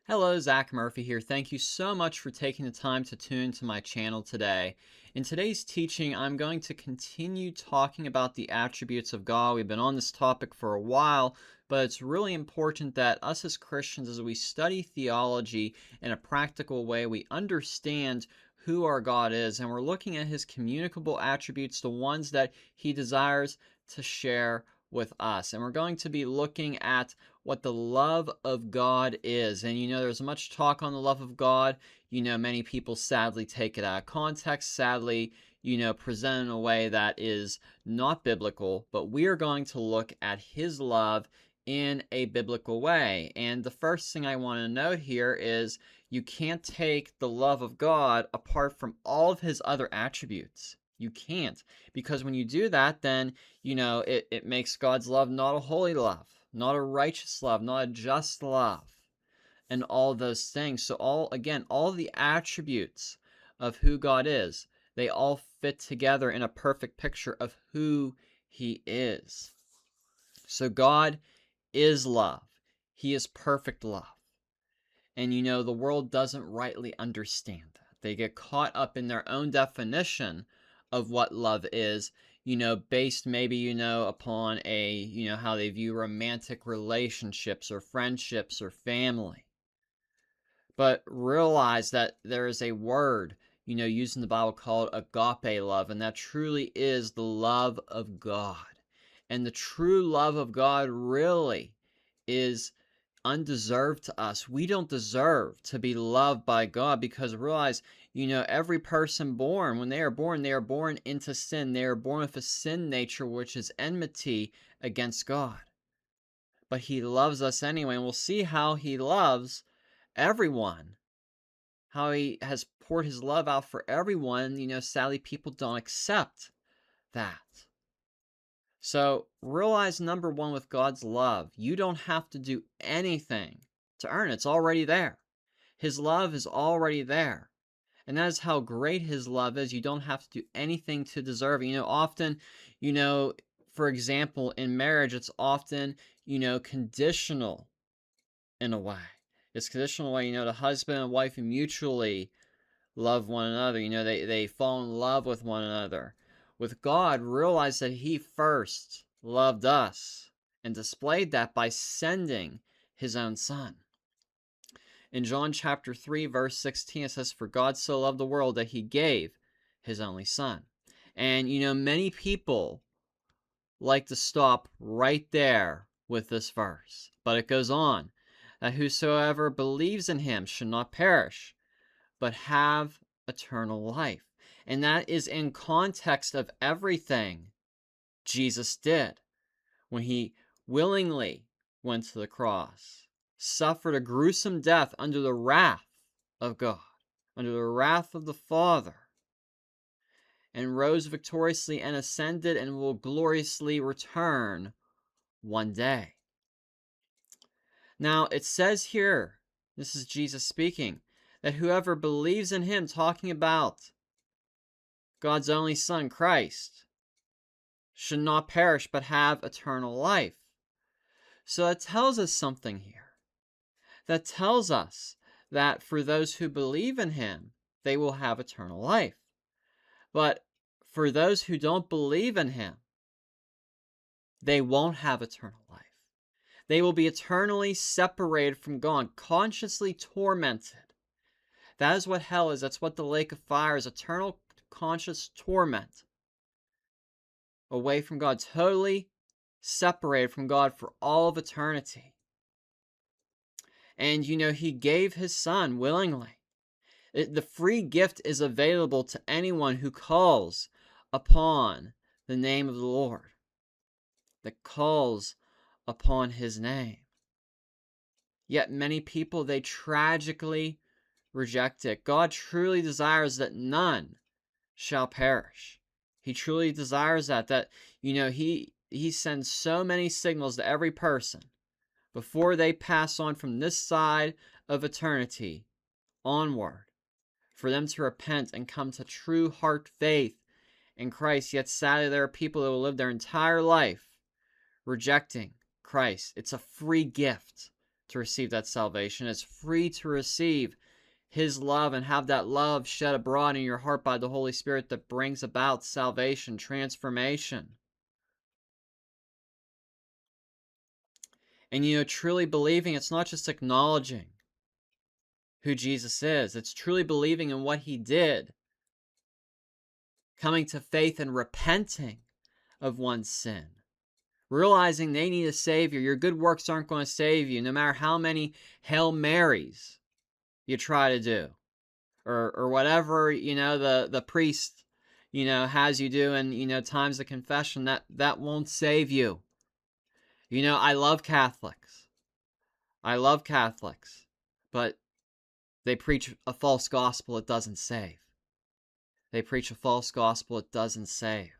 Hello, Zach Murphy here. Thank you so much for taking the time to tune to my channel today. In today's teaching, I'm going to continue talking about the attributes of God. We've been on this topic for a while, but it's really important that us as Christians, as we study theology in a practical way, we understand who our God is, and we're looking at his communicable attributes, the ones that he desires to share with us. And we're going to be looking at what the love of God is. And there's much talk on the love of God. Many people sadly take it out of context, sadly, present in a way that is not biblical. But we are going to look at his love in a biblical way. And the first thing I want to note here is you can't take the love of God apart from all of his other attributes. You can't, because when you do that, then, it makes God's love not a holy love, not a righteous love, not a just love, and all those things. So all the attributes of who God is, they all fit together in a perfect picture of who he is. So God is love. He is perfect love. And the world doesn't rightly understand that. They get caught up in their own definition of what love is, based maybe, upon how they view romantic relationships or friendships or family. But realize that there is a word, used in the Bible called agape love, and that truly is the love of God. And the true love of God really is undeserved to us. We don't deserve to be loved by God, because realize, every person born, when they are born into sin. They are born with a sin nature, which is enmity against God. But he loves us anyway, and we'll see how he loves everyone, how he has poured his love out for everyone. Sadly, people don't accept that. So realize, number one, with God's love, you don't have to do anything to earn it. It's already there. His love is already there. And that is how great his love is. You don't have to do anything to deserve it. Often, for example, in marriage, it's often, conditional in a way. It's conditional way, the husband and wife mutually love one another. They fall in love with one another. With God, realize that he first loved us and displayed that by sending his own son. In John chapter 3, verse 16, it says, "For God so loved the world that he gave his only son." And, many people like to stop right there with this verse. But it goes on, that whosoever believes in him should not perish, but have eternal life. And that is in context of everything Jesus did when he willingly went to the cross, suffered a gruesome death under the wrath of God, under the wrath of the Father, and rose victoriously and ascended and will gloriously return one day. Now, it says here, this is Jesus speaking, that whoever believes in him, talking about God's only Son, Christ, should not perish but have eternal life. So that tells us something here. That tells us that for those who believe in him, they will have eternal life. But for those who don't believe in him, they won't have eternal life. They will be eternally separated from God, consciously tormented. That is what hell is. That's what the lake of fire is, eternal conscious torment. Away from God, totally separated from God for all of eternity. And he gave his son willingly. The free gift is available to anyone who calls upon the name of the Lord, that calls upon his name. Yet many people, they tragically reject it. God truly desires that none shall perish. He truly desires that he sends so many signals to every person before they pass on from this side of eternity onward, for them to repent and come to true heart faith in Christ. Yet sadly, there are people that will live their entire life rejecting Christ. It's a free gift to receive that salvation. It's free to receive His love and have that love shed abroad in your heart by the Holy Spirit that brings about salvation, transformation. And truly believing, it's not just acknowledging who Jesus is, it's truly believing in what He did, coming to faith and repenting of one's sin, realizing they need a Savior. Your good works aren't going to save you, no matter how many Hail Marys you try to do, or whatever, the priest, has you do in, times of confession. That won't save you. I love Catholics. But they preach a false gospel. It doesn't save. They preach a false gospel. It doesn't save.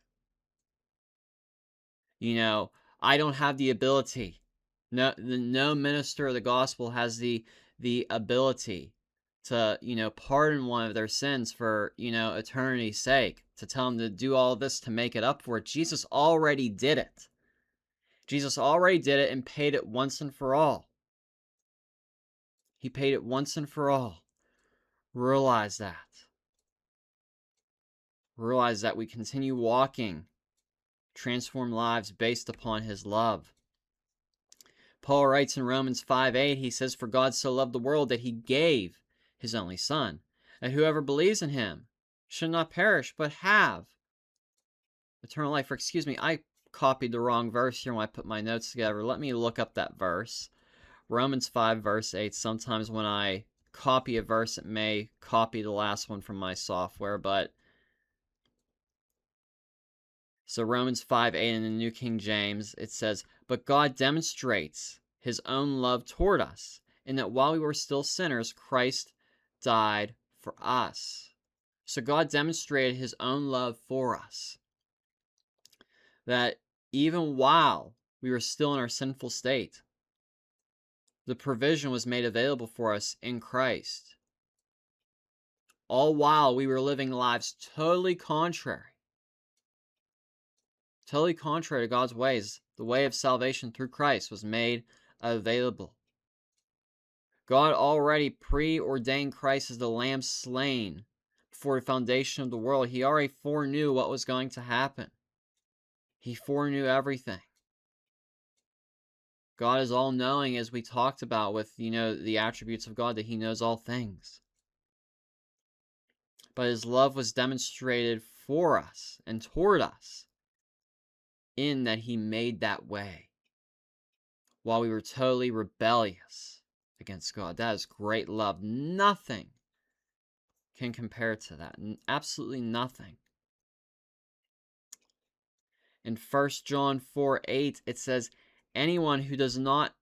I don't have the ability. No minister of the gospel has the ability to, pardon one of their sins for, eternity's sake, to tell them to do all this to make it up for it. Jesus already did it. Jesus already did it and paid it once and for all. He paid it once and for all. Realize that. Realize that we continue walking transformed lives based upon His love. Paul writes in Romans 5:8, he says, "For God so loved the world that He gave His only Son, that whoever believes in Him should not perish, but have eternal life." Or excuse me, I copied the wrong verse here when I put my notes together. Let me look up that verse. Romans 5 verse 8. Sometimes when I copy a verse, it may copy the last one from my software, but so Romans 5:8 in the New King James, it says, "But God demonstrates His own love toward us, in that while we were still sinners, Christ died for us." So God demonstrated His own love for us. That even while we were still in our sinful state, the provision was made available for us in Christ. All while we were living lives totally contrary to God's ways, the way of salvation through Christ was made available. God already preordained Christ as the Lamb slain before the foundation of the world. He already foreknew what was going to happen. He foreknew everything. God is all-knowing, as we talked about with, the attributes of God, that He knows all things. But His love was demonstrated for us and toward us in that He made that way while we were totally rebellious against God. That is great love. Nothing can compare to that. Absolutely nothing. In 1 John 4:8, it says, "Anyone who does not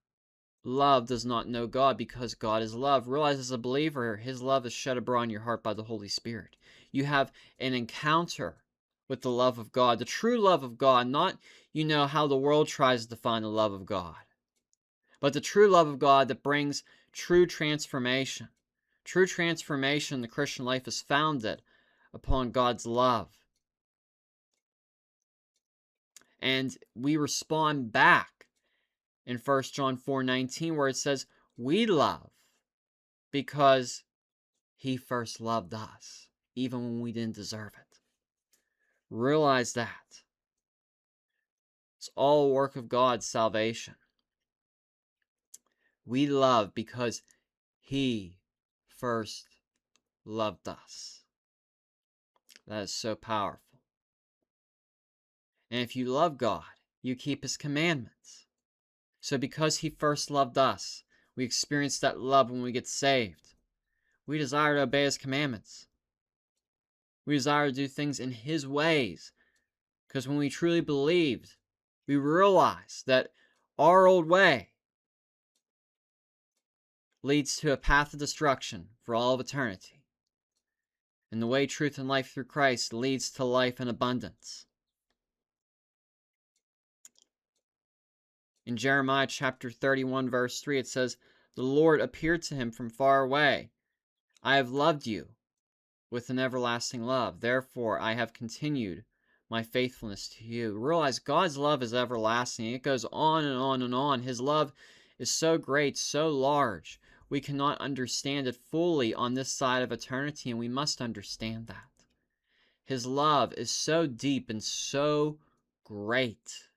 love does not know God, because God is love." Realize, as a believer, His love is shed abroad in your heart by the Holy Spirit. You have an encounter with the love of God, the true love of God, not, how the world tries to define the love of God, but the true love of God that brings true transformation. True transformation in the Christian life is founded upon God's love. And we respond back in 1 John 4:19, where it says, "We love because He first loved us, even when we didn't deserve it." Realize that. It's all work of God's salvation. We love because He first loved us. That is so powerful. And if you love God, you keep His commandments. So because He first loved us, we experience that love when we get saved. We desire to obey His commandments. We desire to do things in His ways. Because when we truly believed, we realized that our old way leads to a path of destruction for all of eternity. And the way, truth, and life through Christ leads to life in abundance. In Jeremiah chapter 31, verse 3, it says, "The Lord appeared to him from far away. I have loved you with an everlasting love. Therefore, I have continued my faithfulness to you." Realize God's love is everlasting. It goes on and on and on. His love is so great, so large, we cannot understand it fully on this side of eternity, and we must understand that. His love is so deep and so great,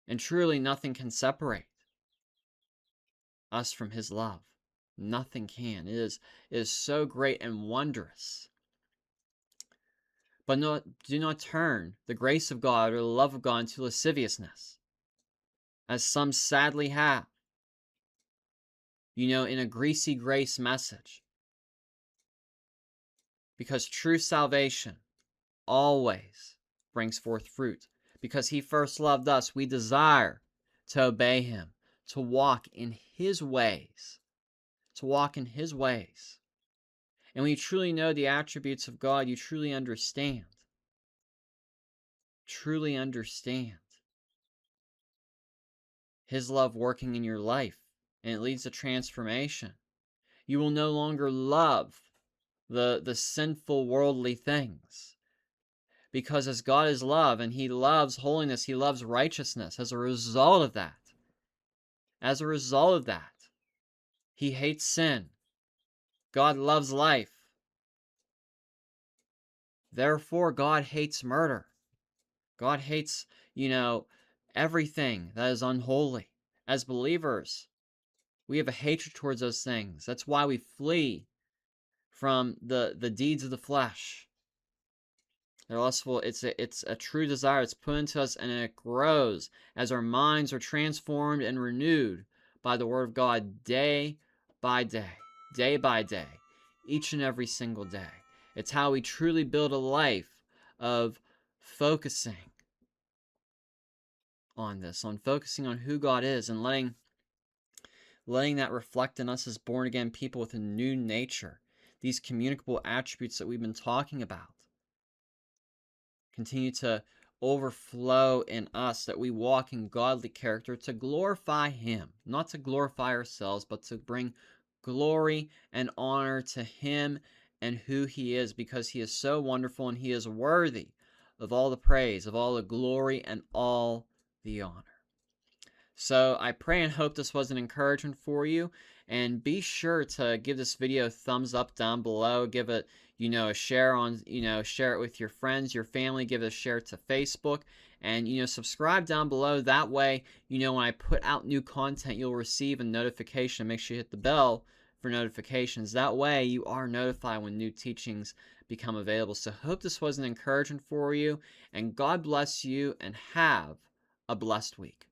and truly nothing can separate us from his love. Nothing can. It is so great and wondrous. But do not turn the grace of God or the love of God into lasciviousness, as some sadly have, in a greasy grace message. Because true salvation always brings forth fruit. Because he first loved us, we desire to obey him, to walk in his ways. To walk in his ways. And when you truly know the attributes of God, you truly understand. Truly understand his love working in your life, and it leads to transformation. You will no longer love the sinful worldly things, because as God is love and he loves holiness, he loves righteousness. As a result of that, he hates sin. God loves life. Therefore, God hates murder. God hates, everything that is unholy. As believers, we have a hatred towards those things. That's why we flee from the deeds of the flesh. They're lustful. It's a true desire. It's put into us, and it grows as our minds are transformed and renewed by the Word of God day by day, each and every single day. It's how we truly build a life of focusing on this, on focusing on who God is, and letting that reflect in us as born-again people with a new nature. These communicable attributes that we've been talking about continue to overflow in us, that we walk in godly character to glorify him, not to glorify ourselves, but to bring glory and honor to him and who he is, because he is so wonderful and he is worthy of all the praise, of all the glory, and all the honor. So I pray and hope this was an encouragement for you, and be sure to give this video a thumbs up down below. Give it, a share on, share it with your friends, your family. Give it a share to Facebook, and, subscribe down below. That way, when I put out new content, you'll receive a notification. Make sure you hit the bell for notifications. That way, you are notified when new teachings become available. So hope this was an encouragement for you, and God bless you, and have a blessed week.